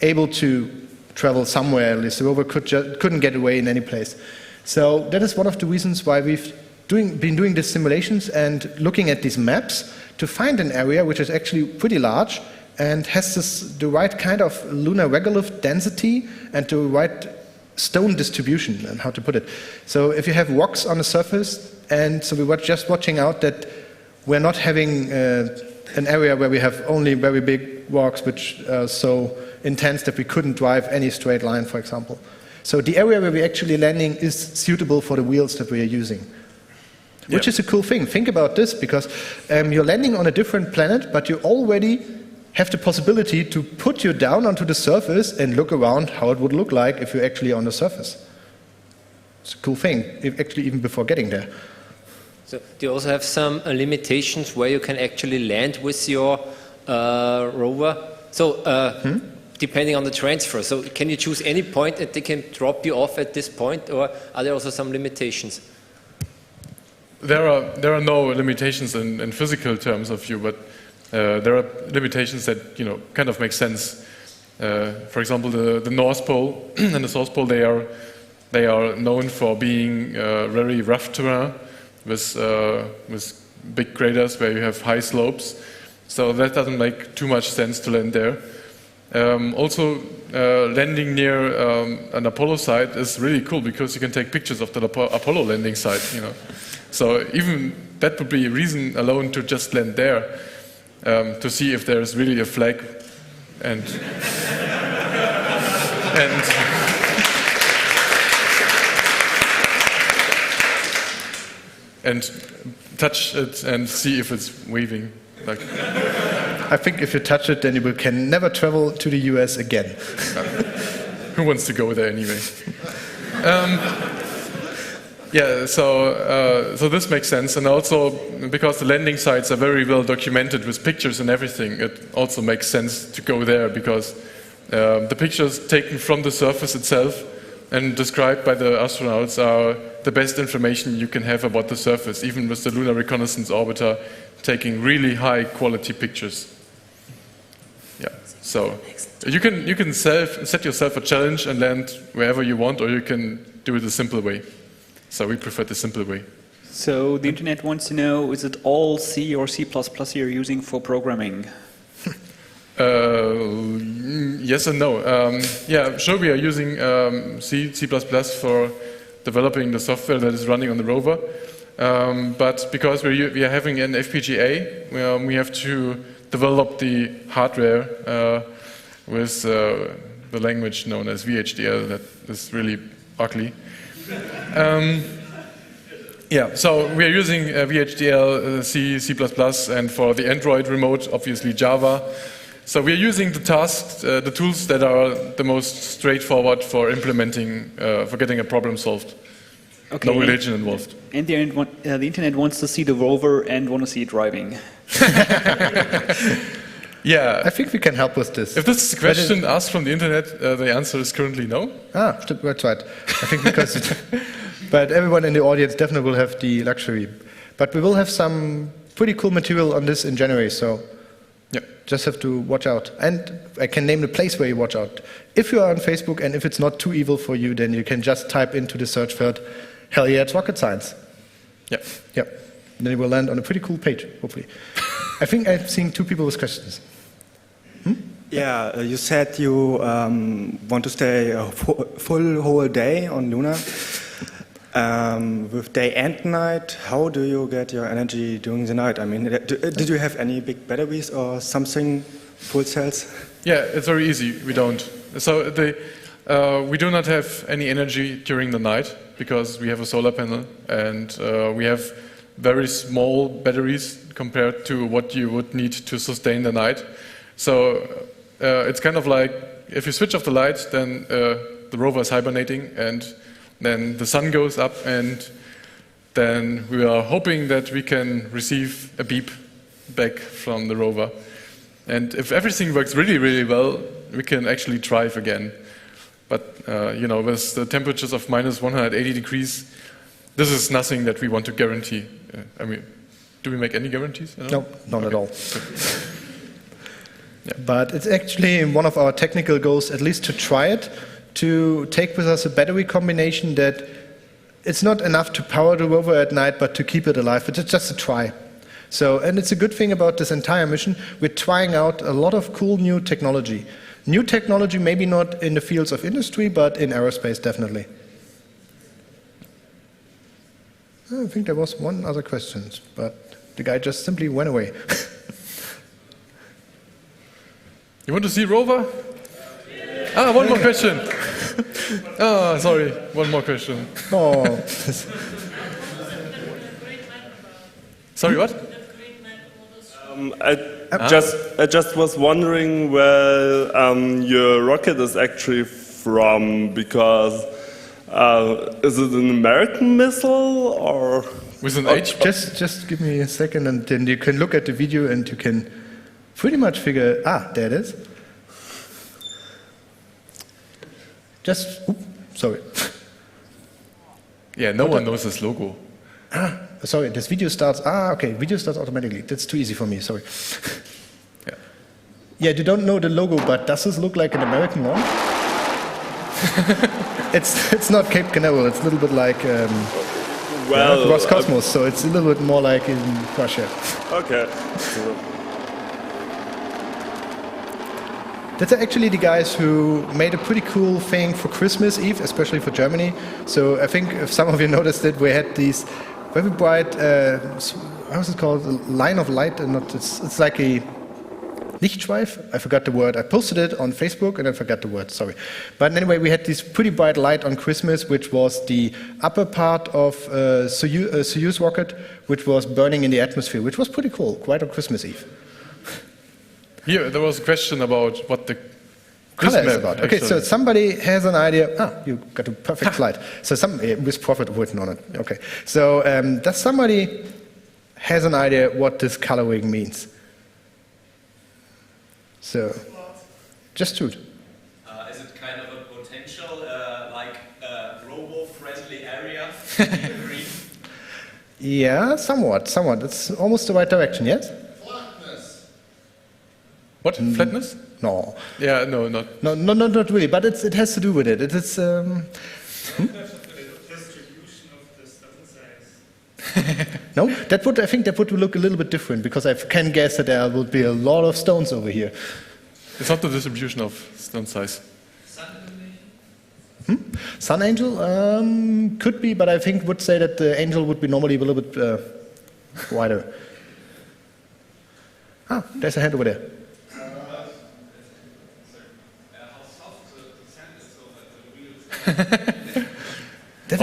able to travel somewhere. At least the rover couldn't get away in any place. So that is one of the reasons why we've been doing these simulations and looking at these maps to find an area which is actually pretty large and has the right kind of lunar regolith density and the right stone distribution, and how to put it. So if you have rocks on the surface, and so we were just watching out that we're not having an area where we have only very big rocks which are so intense that we couldn't drive any straight line, for example. So the area where we're actually landing is suitable for the wheels that we are using, which is a cool thing. Think about this, because you're landing on a different planet, but you already have the possibility to put you down onto the surface and look around how it would look like if you're actually on the surface. It's a cool thing, actually even before getting there. So do you also have some limitations where you can actually land with your rover? So depending on the transfer, so can you choose any point that they can drop you off at this point, or are there also some limitations? There are no limitations in physical terms of view, but there are limitations that kind of make sense. For example, the North Pole and the South Pole, they are known for being very rough terrain with big craters where you have high slopes. So that doesn't make too much sense to land there. Also, landing near an Apollo site is really cool because you can take pictures of the Apollo landing site. So even that would be a reason alone to just land there to see if there is really a flag and and touch it and see if it's waving. I think if you touch it, then you can never travel to the US again. Who wants to go there anyway? So this makes sense, and also because the landing sites are very well documented with pictures and everything, it also makes sense to go there because the pictures taken from the surface itself and described by the astronauts are the best information you can have about the surface, even with the Lunar Reconnaissance Orbiter taking really high quality pictures. Yeah, so you can set yourself a challenge and land wherever you want, or you can do it the simple way. So we prefer the simple way. So the internet wants to know, is it all C or C++ you're using for programming? Yes and no. Yeah, sure, we are using C, C++ for developing the software that is running on the rover. But because we are having an FPGA, we have to develop the hardware with the language known as VHDL that is really ugly. Yeah, so we are using VHDL, C, C++, and for the Android remote, obviously Java. So we are using the tools that are the most straightforward for implementing, for getting a problem solved. Okay. No religion involved. And the internet wants to see the rover and want to see it driving. Yeah, I think we can help with this. If this is a question asked from the internet, the answer is currently no. Ah, that's right. I think because but everyone in the audience definitely will have the luxury. But we will have some pretty cool material on this in January, so just have to watch out. And I can name the place where you watch out. If you are on Facebook and if it's not too evil for you, then you can just type into the search field, hell yeah, it's rocket science. Yeah. Yeah. Then you will land on a pretty cool page, hopefully. I think I've seen two people with questions. Yeah, you said you want to stay a full whole day on Luna. With day and night, how do you get your energy during the night? I mean, did you have any big batteries or something, full cells? Yeah, it's very easy. We don't. So we do not have any energy during the night because we have a solar panel and we have very small batteries compared to what you would need to sustain the night. So it's kind of like if you switch off the light, then the rover is hibernating, and then the sun goes up, and then we are hoping that we can receive a beep back from the rover. And if everything works really, really well, we can actually drive again. But you know, with the temperatures of minus 180 degrees, this is nothing that we want to guarantee. I mean, do we make any guarantees? No, not at all. Yeah. But it's actually one of our technical goals, at least to try it, to take with us a battery combination that it's not enough to power the rover at night, but to keep it alive. It's just a try. So, and it's a good thing about this entire mission. We're trying out a lot of cool new technology. New technology, maybe not in the fields of industry, but in aerospace, definitely. I think there was one other question, but the guy just simply went away. You want to see rover? Ah, one more question. Oh, sorry, one more question. Oh. Sorry, what? I just was wondering where your rocket is actually from, because is it an American missile or? With an H? Just give me a second, and then you can look at the video and you can pretty much figure. Ah, there it is. Sorry. Yeah, no one knows this logo. Ah, sorry, this video starts. Ah, okay, video starts automatically. That's too easy for me, sorry. Yeah. Yeah, you don't know the logo, but does this look like an American one? It's not Cape Canaveral, it's a little bit like Roscosmos, so it's a little bit more like in Russia. Okay. That's actually the guys who made a pretty cool thing for Christmas Eve, especially for Germany. So I think if some of you noticed it, we had these very bright, how is it called? A line of light, and it's like a Lichtschweif. I forgot the word. I posted it on Facebook and I forgot the word, sorry. But anyway, we had this pretty bright light on Christmas, which was the upper part of Soyuz rocket, which was burning in the atmosphere, which was pretty cool, quite on Christmas Eve. Here, there was a question about what the color is about. Okay, so somebody has an idea. You got a perfect slide. So with profit written on it. Okay, so does somebody has an idea what this coloring means? So, just shoot. Is it kind of a potential, robo-friendly area? Green? Yeah, somewhat. It's almost the right direction, yes? Flatness. What? Flatness? No. Yeah, no, not. No, not really. But it has to do with it. It's. No, I think that would look a little bit different, because I can guess that there would be a lot of stones over here. It's not the distribution of stone size. Sun angel? Could be, but I think would say that the angel would be normally a little bit wider. There's a hand over there.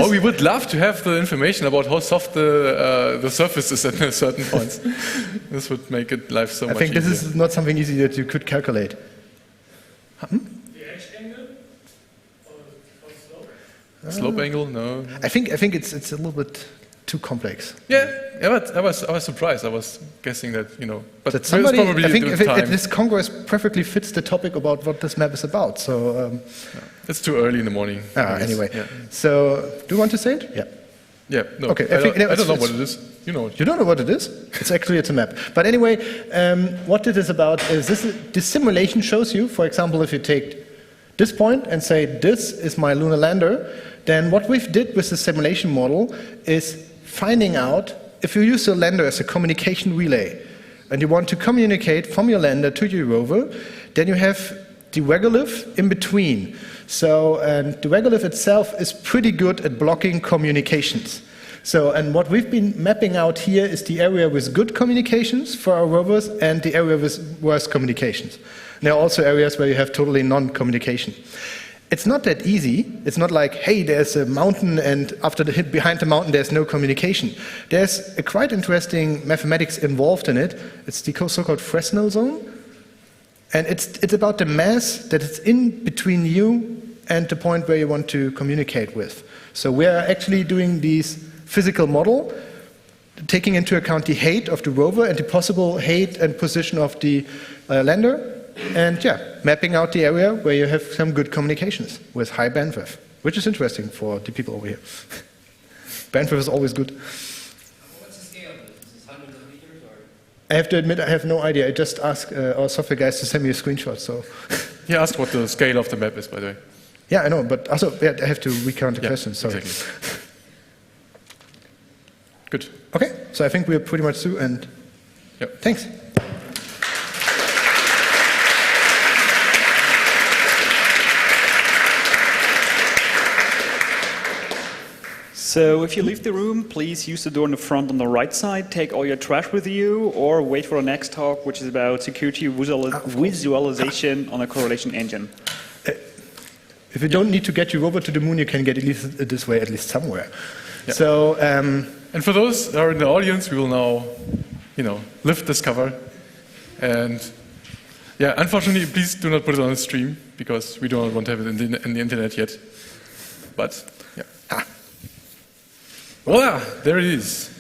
We would love to have the information about how soft the surface is at certain points. This would make life so much easier. I think this is not something easy that you could calculate. The edge angle? Or slope angle? No. I think it's a little bit too complex. Yeah, but I was surprised. I was guessing that, but that somebody, probably I think if this Congress perfectly fits the topic about what this map is about. So it's too early in the morning. Anyway, yeah. So do you want to say it? Yeah. Yeah. No. Okay. I don't know what it is. You know it. You don't know what it is? It's a map. But anyway, what it is about is this simulation shows you. For example, if you take this point and say this is my lunar lander, then what we've did with the simulation model is finding out if you use your lander as a communication relay and you want to communicate from your lander to your rover, then you have the regolith in between. So, and the regolith itself is pretty good at blocking communications. So, and what we've been mapping out here is the area with good communications for our rovers and the area with worse communications. And there are also areas where you have totally non-communication. It's not that easy. It's not like, hey, there's a mountain and after the hit behind the mountain there's no communication. There's a quite interesting mathematics involved in it. It's the so-called Fresnel zone. And it's about the mass that is in between you and the point where you want to communicate with. So we are actually doing this physical model, taking into account the height of the rover and the possible height and position of the lander. And mapping out the area where you have some good communications with high bandwidth, which is interesting for the people over here. Bandwidth is always good. What's the scale of this? Is this hundreds of meters? Or? I have to admit, I have no idea. I just asked our software guys to send me a screenshot. So. He asked what the scale of the map is, by the way. Yeah, I know, but also I have to recount the question. Sorry. Exactly. Good. Okay, so I think we're pretty much through, and thanks. So if you leave the room, please use the door in the front on the right side, take all your trash with you, or wait for the next talk, which is about security visualization on a correlation engine. If you don't need to get your rover to the moon, you can get at least this way, at least somewhere. Yeah. So, and for those that are in the audience, we will now, lift this cover. And unfortunately, please do not put it on the stream, because we do not want to have it in the internet yet. But, voila, there it is.